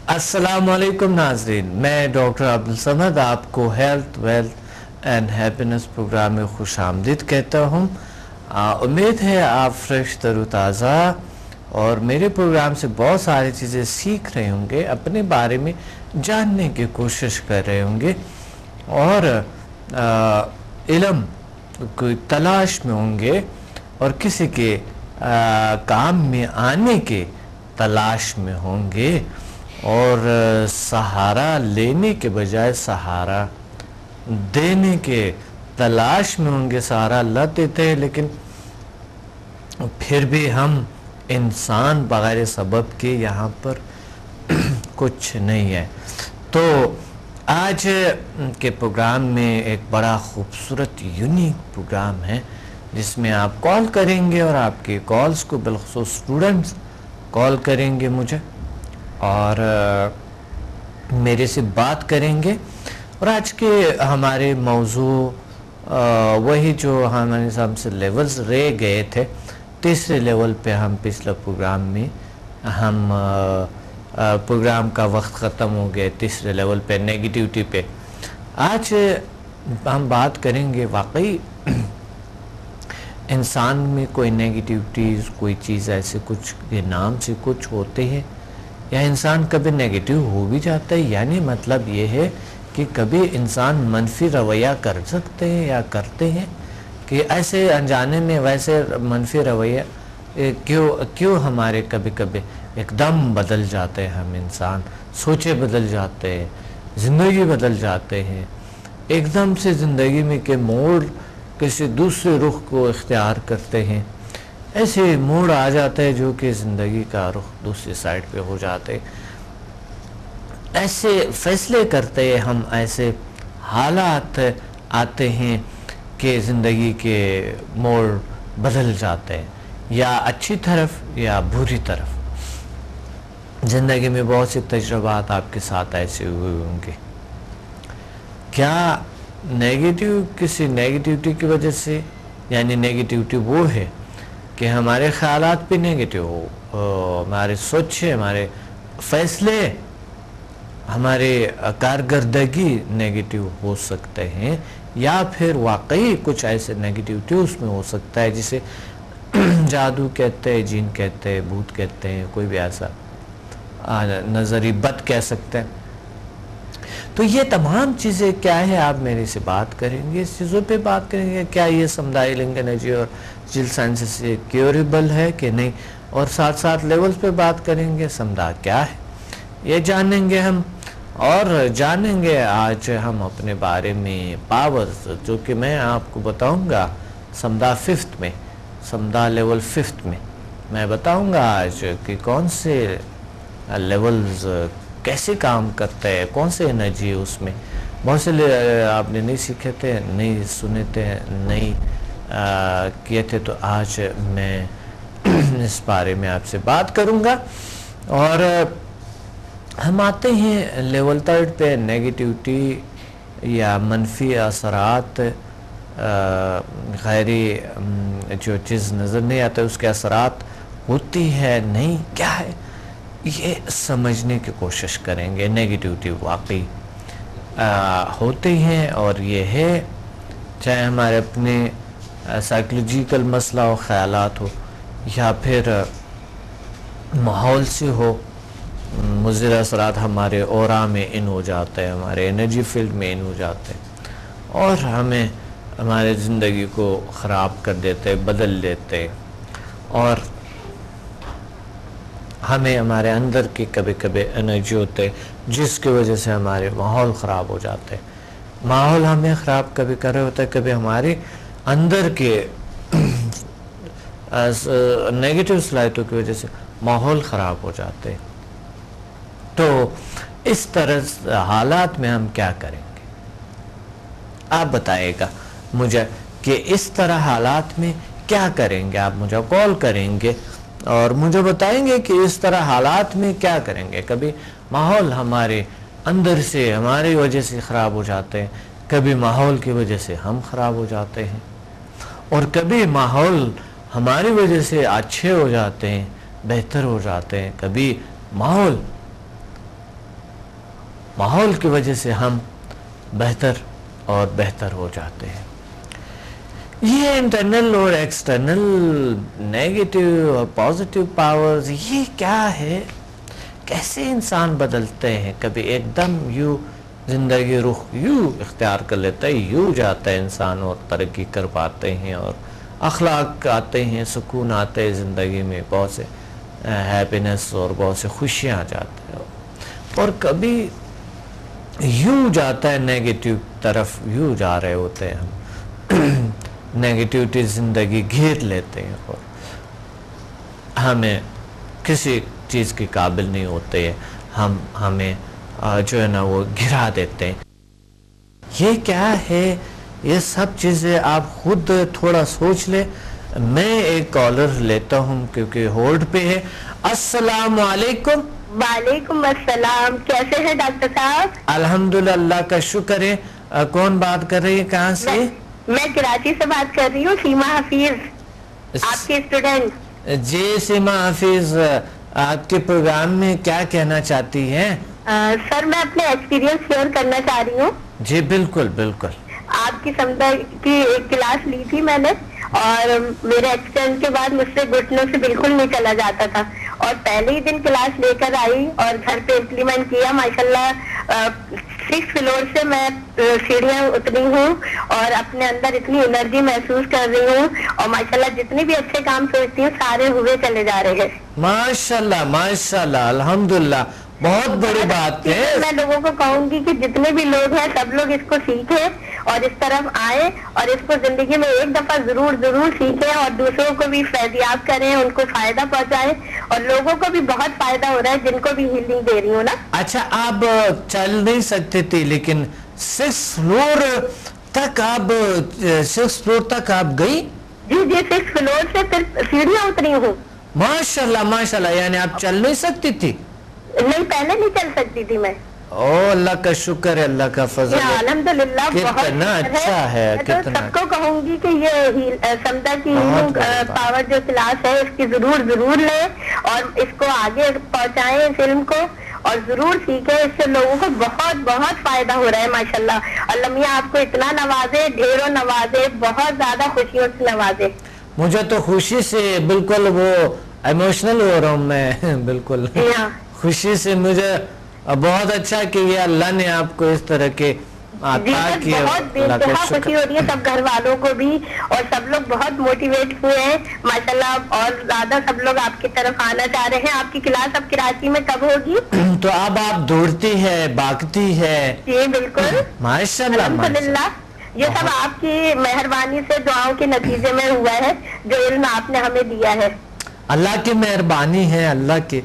السلام علیکم ناظرین، میں ڈاکٹر عبدالصمد آپ کو health wealth and happiness programme میں خوش آمدید کہتا ہوں۔ امید ہے آپ فریش تر و تازہ اور میرے پروگرام سے بہت ساری چیزیں سیکھ رہے ہوں گے، اپنے بارے میں جاننے کی کوشش کر رہے ہوں گے اور علم کوئی تلاش میں ہوں گے اور کسی کے کام میں آنے کے تلاش میں ہوں گے اور سہارا لینے کے بجائے سہارا دینے کے تلاش میں ہوں گے۔ سہارا اللہ دیتے ہیں لیکن پھر بھی ہم انسان بغیر سبب کے یہاں پر کچھ نہیں ہے۔ تو آج کے پروگرام میں ایک بڑا خوبصورت یونیک پروگرام ہے جس میں آپ کال کریں گے اور آپ کے کالز کو بالخصوص اسٹوڈنٹس کال کریں گے مجھے اور میرے سے بات کریں گے۔ اور آج کے ہمارے موضوع وہی جو ہم سے لیولز رہ گئے تھے، تیسرے لیول پہ ہم پچھلا پروگرام میں پروگرام کا وقت ختم ہو گیا تیسرے لیول پہ نیگیٹیوٹی پہ۔ آج ہم بات کریں گے واقعی انسان میں کوئی نیگیٹیوٹیز، کوئی چیز ایسے کچھ کے نام سے کچھ ہوتے ہیں یا انسان کبھی نیگیٹیو ہو بھی جاتا ہے، یعنی مطلب یہ ہے کہ کبھی انسان منفی رویہ کر سکتے ہیں یا کرتے ہیں کہ ایسے انجانے میں ویسے منفی رویہ کیوں ہمارے کبھی کبھی ایک دم بدل جاتے ہیں، ہم انسان سوچے بدل جاتے ہیں، زندگی بدل جاتے ہیں، ایک دم سے زندگی میں کہ موڑ کسی دوسرے رخ کو اختیار کرتے ہیں، ایسے موڑ آ جاتا ہے جو کہ زندگی کا رخ دوسری سائڈ پہ ہو جاتے، ایسے فیصلے کرتے ہیں ہم، ایسے حالات آتے ہیں کہ زندگی کے موڑ بدل جاتے ہیں یا اچھی طرف یا بری طرف۔ زندگی میں بہت سے تجربات آپ کے ساتھ ایسے ہوئے ہوں گے۔ کیا کسی نیگیٹیوٹی کی وجہ سے، یعنی نیگیٹیوٹی وہ ہے کہ ہمارے خیالات بھی نیگیٹیو ہو، ہمارے سوچے، ہمارے فیصلے، ہمارے کارکردگی نیگیٹیو ہو سکتے ہیں، یا پھر واقعی کچھ ایسے نیگیٹیوٹی اس میں ہو سکتا ہے جسے جادو کہتے ہیں، جین کہتے ہیں، بھوت کہتے ہیں، کوئی بھی ایسا نظری بد کہہ سکتے ہیں۔ تو یہ تمام چیزیں کیا ہے، آپ میرے سے بات کریں گے، اس چیزوں پہ بات کریں گے، کیا یہ سمدائی لنگ انرجی اور جل سائنس سے کیوریبل ہے کہ نہیں، اور ساتھ ساتھ لیولز پہ بات کریں گے سمدھا کیا ہے یہ جانیں گے ہم، اور جانیں گے آج ہم اپنے بارے میں پاورز، جو کہ میں آپ کو بتاؤں گا سمدھا ففتھ میں، سمدھا لیول ففتھ میں بتاؤں گا آج کہ کون سے لیولز کیسے کام کرتے ہیں، کون سے انرجی اس میں، بہت سے آپ نے نہیں سیکھے تھے، نہیں سنے تھے، نہیں کیے تھے، تو آج میں اس بارے میں آپ سے بات کروں گا۔ اور ہم آتے ہیں لیول تھرڈ پہ، نیگیٹیوٹی یا منفی اثرات، غیری جو چیز نظر نہیں آتا اس کے اثرات ہوتی ہے نہیں، کیا ہے یہ سمجھنے کی کوشش کریں گے۔ نیگیٹیوٹی واقعی ہوتے ہیں اور یہ ہے، چاہے ہمارے اپنے سائیکولوجیکل مسئلہ ہو، خیالات ہو، یا پھر ماحول سے ہو، مضر اثرات ہمارے اورا میں ان ہو جاتے ہیں، ہمارے انرجی فیلڈ میں ان ہو جاتے ہیں اور ہمیں ہمارے زندگی کو خراب کر دیتے، بدل دیتے، اور ہمیں ہمارے اندر کی کبھی کبھی انرجی ہوتے جس کی وجہ سے ہمارے ماحول خراب ہو جاتے، ماحول ہمیں خراب کبھی کر رہے ہوتے ہیں، کبھی ہمارے اندر کے نیگیٹو صلاحیتوں کی وجہ سے ماحول خراب ہو جاتے۔ تو اس طرح حالات میں ہم کیا کریں گے، آپ بتائیے گا مجھے کہ اس طرح حالات میں کیا کریں گے۔ آپ مجھے کال کریں گے اور مجھے بتائیں گے کہ اس طرح حالات میں کیا کریں گے۔ کبھی ماحول ہمارے اندر سے ہماری وجہ سے خراب ہو جاتے ہیں، کبھی ماحول کی وجہ سے ہم خراب ہو جاتے ہیں، اور کبھی ماحول ہماری وجہ سے اچھے ہو جاتے ہیں، بہتر ہو جاتے ہیں، کبھی ماحول ماحول کی وجہ سے ہم بہتر اور بہتر ہو جاتے ہیں. یہ انٹرنل اور ایکسٹرنل نیگیٹو اور پازیٹیو پاورز یہ کیا ہے؟ کیسے انسان بدلتے ہیں؟ کبھی ایک دم یوں زندگی رخ یوں اختیار کر لیتا ہے، یوں جاتا ہے انسان اور ترقی کر پاتے ہیں اور اخلاق آتے ہیں، سکون آتے ہیں زندگی میں، بہت سے ہیپینس اور بہت سے خوشیاں آ جاتے ہیں. اور کبھی یوں جاتا ہے نیگیٹو طرف، یوں جا رہے ہوتے ہیں ہم نیگیٹیوٹی زندگی گھیر لیتے ہیں اور ہمیں کسی چیز کے قابل نہیں ہوتے ہیں، ہمیں جو ہے نا وہ گرا دیتے ہیں. یہ کیا ہے؟ یہ سب چیزیں آپ خود تھوڑا سوچ لیں. میں ایک کالر لیتا ہوں کیونکہ ہولڈ پہ ہے. السلام علیکم. وعلیکم السلام. کیسے ہیں ڈاکٹر صاحب؟ الحمدللہ، اللہ کا شکر ہے. کون بات کر رہی ہے؟ کہاں سے؟ میں کراچی سے بات کر رہی ہوں. سیما حفیظ، آپ کی اسٹوڈنٹ. جی سیما حفیظ، آپ کے پروگرام میں کیا کہنا چاہتی ہیں؟ سر میں اپنے ایکسپیرینس شیئر کرنا چاہ رہی ہوں. جی بالکل بالکل. آپ کی سمدہ کی ایک کلاس لی تھی میں نے، اور میرے ایکسیڈنٹ کے بعد مجھ سے گھٹنوں سے بالکل نہیں چلا جاتا تھا، اور پہلے ہی دن کلاس لے کر آئی اور گھر پہ امپلیمنٹ کیا. ماشاءاللہ 6 فلور سے میں سیڑھیاں اتری ہوں اور اپنے اندر اتنی انرجی محسوس کر رہی ہوں، اور ماشاءاللہ جتنے بھی اچھے کام سوچتی ہوں سارے ہوئے چلے جا رہے ہیں. ماشاءاللہ ماشاءاللہ، الحمدللہ، بہت بڑی بات ہے. میں لوگوں کو کہوں گی کہ جتنے بھی لوگ ہیں سب لوگ اس کو سیکھیں اور اس طرف آئیں اور اس کو زندگی میں ایک دفعہ ضرور سیکھیں اور دوسروں کو بھی فیضیاب کریں، ان کو فائدہ پہنچائیں. اور لوگوں کو بھی بہت فائدہ ہو رہا ہے جن کو بھی ہیلنگ دے رہی ہوں نا. اچھا، آپ چل نہیں سکتے تھے لیکن 6 فلور تک آپ گئی؟ جی 6 فلور سے پھر سیڑھیاں اتری ہوں. ماشاءاللہ ماشاءاللہ، یعنی آپ چل نہیں سکتی تھی؟ نہیں، پہلے نہیں چل سکتی تھی میں. اللہ کا شکر ہے، اللہ کا فضل ہے، الحمدللہ. کتنا اچھا ہے. میں تو سب کو کہوں گی کہ یہ سمدہ کی پاور جو کلاس ہے اس کی ضرور لیں اور اس کو آگے پہنچائیں اس علم کو، اور ضرور سیکھیں. اس سے لوگوں کو بہت بہت فائدہ ہو رہا ہے ماشاءاللہ. اللہ میاں آپ کو اتنا نوازے، ڈھیروں نوازے، بہت زیادہ خوشیوں سے نوازے. مجھے تو خوشی سے بالکل وہ ایموشنل ہو رہا ہوں میں بالکل خوشی سے. مجھے بہت اچھا کہ یہ اللہ نے آپ کو اس طرح کے عطا کیا. بہت بے انتہا خوشی ہو رہی ہے سب گھر والوں کو بھی، اور سب لوگ بہت موٹیویٹ ہوئے ہیں ماشاءاللہ. اور زیادہ سب لوگ آپ کی طرف آنا چاہ رہے ہیں. آپ کی کلاس اب کراچی میں کب ہوگی؟ تو اب آپ دوڑتی ہے، بھاگتی ہے. جی بالکل ماشاءاللہ الحمدللہ. یہ سب آپ کی مہربانی سے، دعاؤں کے نتیجے میں ہوا ہے جو علم آپ نے ہمیں دیا ہے. اللہ کی مہربانی ہے، اللہ کی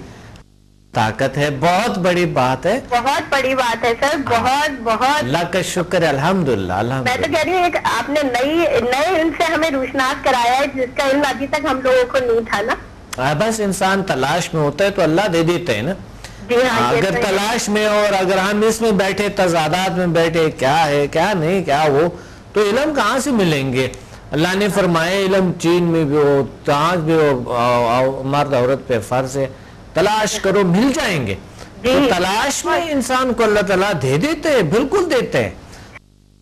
طاقت ہے. بہت بڑی بات ہے، بہت بڑی بات ہے سر. بہت بہت اللہ کا شکر ہے. الحمدللہ میں تو کہہ رہی ہوں آپ نے نئے علم سے ہمیں روشناس کرایا ہے جس کا علم ابھی تک ہم لوگوں کو نہیں تھا نا. بس انسان تلاش میں ہوتا ہے تو اللہ دے دیتے ہیں نا. جی ہاں، اگر تلاش میں اور اگر ہم اس میں بیٹھے، تضادات میں بیٹھے، کیا ہے کیا نہیں کیا وہ، تو علم کہاں سے ملیں گے؟ اللہ نے فرمایا علم چین میں بھی ہو، جہاں بھی ہو، مرد عورت پہ فرض ہے، تلاش کرو مل جائیں گے. تو تلاش میں انسان کو اللہ تعالیٰ دے دیتے ہیں، بالکل دیتے ہیں.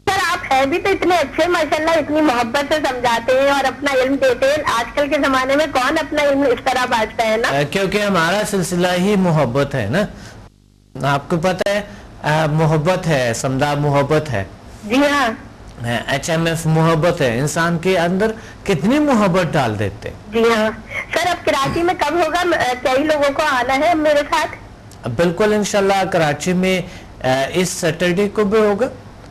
سر آپ ہیں بھی تو اتنے اچھے ماشاءاللہ، اتنی محبت سے سمجھاتے ہیں اور اپنا علم دیتے ہیں. آج کل کے زمانے میں کون اپنا علم اس طرح بانٹتا ہے نا؟ کیونکہ ہمارا سلسلہ ہی محبت ہے نا. آپ کو پتہ ہے محبت ہے، سمدہ محبت ہے. جی ہاں، HMF محبت ہے. انسان کے اندر کتنی محبت ڈال دیتے. جی ہاں سر. اب کراچی میں کب ہوگا؟ کئی لوگوں کو آنا ہے میرے ساتھ. بالکل انشاءاللہ کراچی میں اس سیٹرڈے کو بھی ہوگا.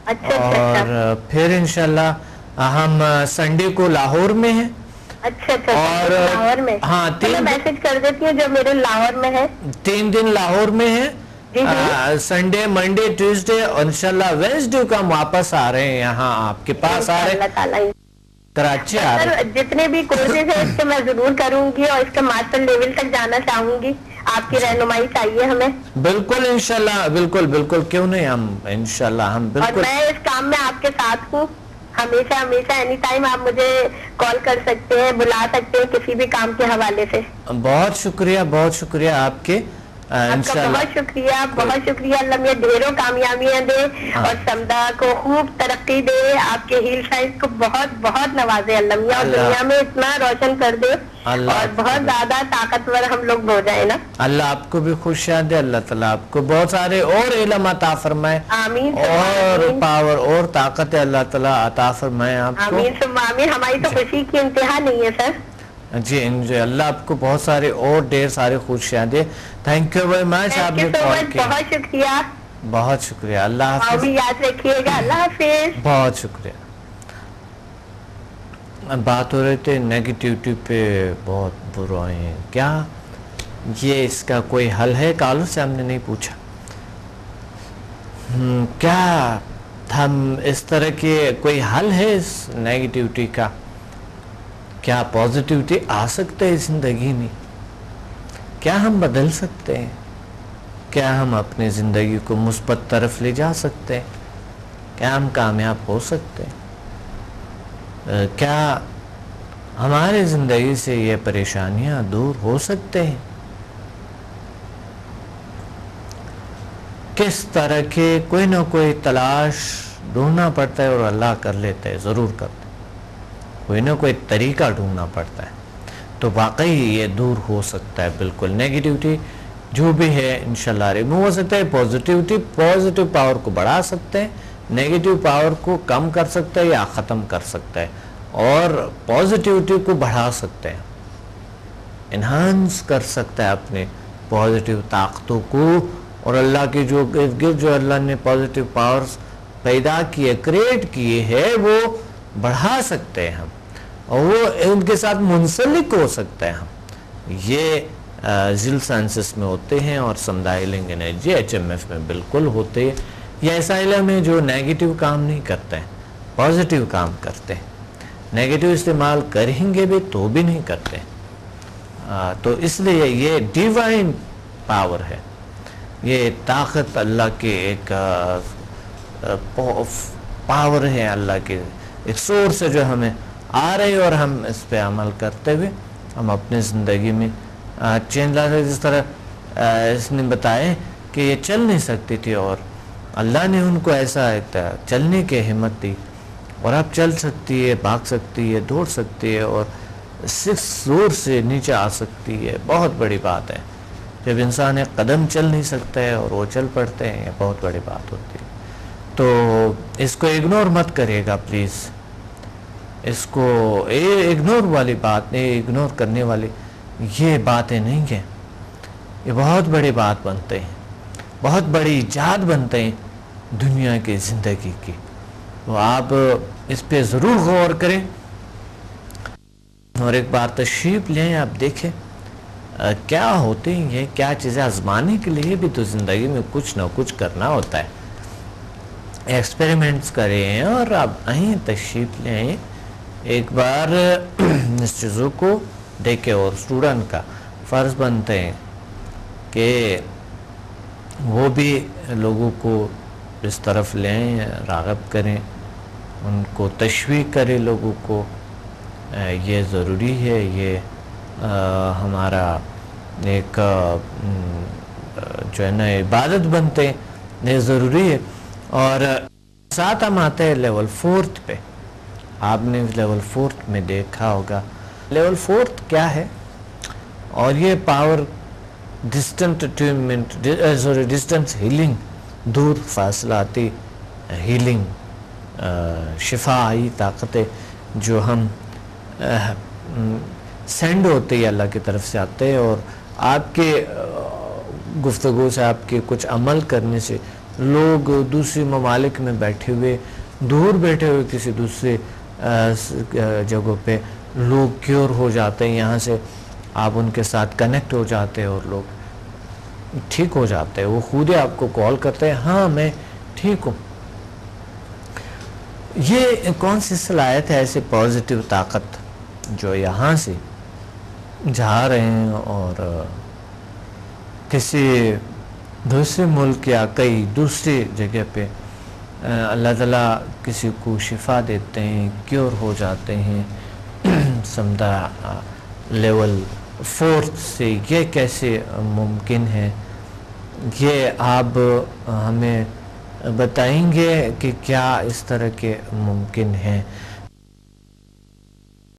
اچھا اور پھر انشاءاللہ ہم سنڈے کو لاہور میں ہیں. اچھا اور لاہور میں؟ ہاں، میں میسج کر دیتی ہوں جو میرے لاہور میں ہے. 3 دن لاہور میں ہے. سنڈے، منڈے، ٹیوزڈے اور انشاءاللہ وینسڈے کو ہم واپس آ رہے ہیں یہاں آپ کے پاس آ رہے ہیں کراچی آ رہے ہیں. جتنے بھی کورسز ہیں اس کے میں ضرور کروں گی اور اس کے ماسٹر لیول تک جانا چاہوں گی. آپ کی رہنمائی چاہیے ہمیں. بالکل انشاءاللہ، بالکل بالکل، کیوں نہیں، ہم انشاءاللہ ہم بالکل. اور میں اس کام میں آپ کے ساتھ ہوں ہمیشہ اینی ٹائم. آپ مجھے کال کر سکتے ہیں، بلا سکتے ہیں کسی بھی کام کے حوالے سے. بہت شکریہ، بہت شکریہ آپ کے. آپ کا بہت شکریہ، بہت شکریہ. اللہ میں ڈھیروں کامیابیاں دے اور سمدہ کو خوب ترقی دے، آپ کے ہیل سائز کو بہت بہت نوازے اللہ میاں، اور دنیا میں اتنا روشن کر دے اور بہت زیادہ طاقتور ہم لوگ ہو جائیں نا. اللہ آپ کو بھی خوشیاں دے، اللہ تعالیٰ آپ کو بہت سارے اور علم عطا فرمائے، آمین، اور پاور اور طاقت اللہ تعالیٰ عطا فرمائے آپ کو. آمین ثم آمین. ہماری تو خوشی کی انتہا نہیں ہے سر. جی اللہ آپ کو بہت سارے اور ڈھیر سارے خوشیاں دے. Thank you very much. آپ نے کال کیا، بہت شکریہ. بہت شکریہ. اللہ حافظ. بھی یاد رکھیے گا. اللہ حافظ. بہت شکریہ. بات ہو رہے تھے نیگیٹیوٹی پہ بہت برے ہیں، کیا یہ اس کا کوئی حل ہے؟ کالوں سے ہم نے نہیں پوچھا. کیا ہم اس طرح کے کوئی حل ہے اس نیگیٹیوٹی کا؟ کیا پازیٹیوٹی آ سکتے ہے زندگی میں؟ کیا ہم بدل سکتے ہیں؟ کیا ہم اپنی زندگی کو مثبت طرف لے جا سکتے ہیں؟ کیا ہم کامیاب ہو سکتے ہیں؟ کیا ہمارے زندگی سے یہ پریشانیاں دور ہو سکتے ہیں؟ کس طرح کے کوئی نہ کوئی تلاش ڈھونڈنا پڑتا ہے اور اللہ کر لیتا ہے، ضرور کرتا ہے. کوئی نہ کوئی طریقہ ڈھونڈنا پڑتا ہے تو واقعی یہ دور ہو سکتا ہے. بالکل نیگیٹیوٹی جو بھی ہے انشاءاللہ ریموو ہو سکتا ہے. پازیٹیوٹی پازیٹیو پاور کو بڑھا سکتے ہیں، نیگیٹیو پاور کو کم کر سکتا ہے یا ختم کر سکتا ہے، اور پازیٹیوٹی کو بڑھا سکتے ہیں، انہانس کر سکتا ہے اپنے پازیٹیو طاقتوں کو. اور اللہ کے جو ارد گرد جو اللہ نے پازیٹیو پاورز پیدا کیے، کریٹ کیے ہیں، وہ بڑھا سکتے ہیں ہم، اور وہ ان کے ساتھ منسلک ہو سکتا ہے ہم. یہ ذیل سائنسز میں ہوتے ہیں اور سمدہ ہیلنگ انرجی HMF میں بالکل ہوتے ہیں. یہ ایسا علم ہے جو نیگیٹیو کام نہیں کرتے ہیں، پازیٹیو کام کرتے ہیں. نیگیٹیو استعمال کریں گے بھی تو بھی نہیں کرتے. تو اس لیے یہ ڈیوائن پاور ہے، یہ طاقت اللہ کے ایک پاور ہے، اللہ کے ایک سورس ہے جو ہمیں آ رہی، اور ہم اس پہ عمل کرتے ہوئے ہم اپنی زندگی میں چینج لا سکتے. جس طرح اس نے بتایا کہ یہ چل نہیں سکتی تھی اور اللہ نے ان کو ایسا چلنے کی ہمت دی، اور اب چل سکتی ہے، بھاگ سکتی ہے، دوڑ سکتی ہے، اور 6 فلور سے نیچے آ سکتی ہے. بہت بڑی بات ہے. جب انسان ایک قدم چل نہیں سکتا ہے اور وہ چل پڑتے ہیں، یہ بہت بڑی بات ہوتی ہے. تو اس کو اگنور مت کرے گا پلیز. اس کو اگنور والی بات نہیں، اگنور کرنے والی یہ باتیں نہیں ہیں. یہ بہت بڑی بات بنتے ہیں، بہت بڑی ایجاد بنتے ہیں دنیا کی زندگی کی. تو آپ اس پہ ضرور غور کریں اور ایک بار تشریف لیں. آپ دیکھیں کیا ہوتے ہیں یہ، کیا چیزیں آزمانے کے لیے بھی تو زندگی میں کچھ نہ کچھ کرنا ہوتا ہے. ایکسپیریمنٹس کریں اور آپ آئیں، تشریف لیں، ایک بار اس چیزوں کو دیکھیں. اور اسٹوڈنٹ کا فرض بنتے ہیں کہ وہ بھی لوگوں کو اس طرف لیں، راغب کریں، ان کو تشویق کریں لوگوں کو. یہ ضروری ہے. یہ ہمارا ایک جو ہے نا عبادت بنتے ہیں، یہ ضروری ہے. اور ساتھ ہم آتے ہیں لیول 4 پہ. آپ نے لیول 4 میں دیکھا ہوگا لیول 4 کیا ہے، اور یہ پاور ڈسٹنس ہیلنگ، دور فاصلاتی ہیلنگ، شفائی طاقتیں جو ہم سینڈ ہوتے ہیں اللہ کی طرف سے آتے ہیں، اور آپ کے گفتگو سے، آپ کے کچھ عمل کرنے سے لوگ دوسری ممالک میں بیٹھے ہوئے، دور بیٹھے ہوئے کسی دوسرے جگہوں پہ لوگ کیور ہو جاتے ہیں. یہاں سے آپ ان کے ساتھ کنیکٹ ہو جاتے ہیں اور لوگ ٹھیک ہو جاتے ہیں. وہ خود ہی آپ کو کال کرتے ہیں، ہاں میں ٹھیک ہوں. یہ کون سی صلاحیت ہے ایسے پازیٹیو طاقت جو یہاں سے جا رہے ہیں اور کسی دوسرے ملک یا کئی دوسری جگہ پہ اللہ تعالیٰ کسی کو شفا دیتے ہیں، کیور ہو جاتے ہیں سمدہ لیول 4 سے. یہ کیسے ممکن ہے؟ یہ آپ ہمیں بتائیں گے کہ کیا اس طرح کے ممکن ہیں؟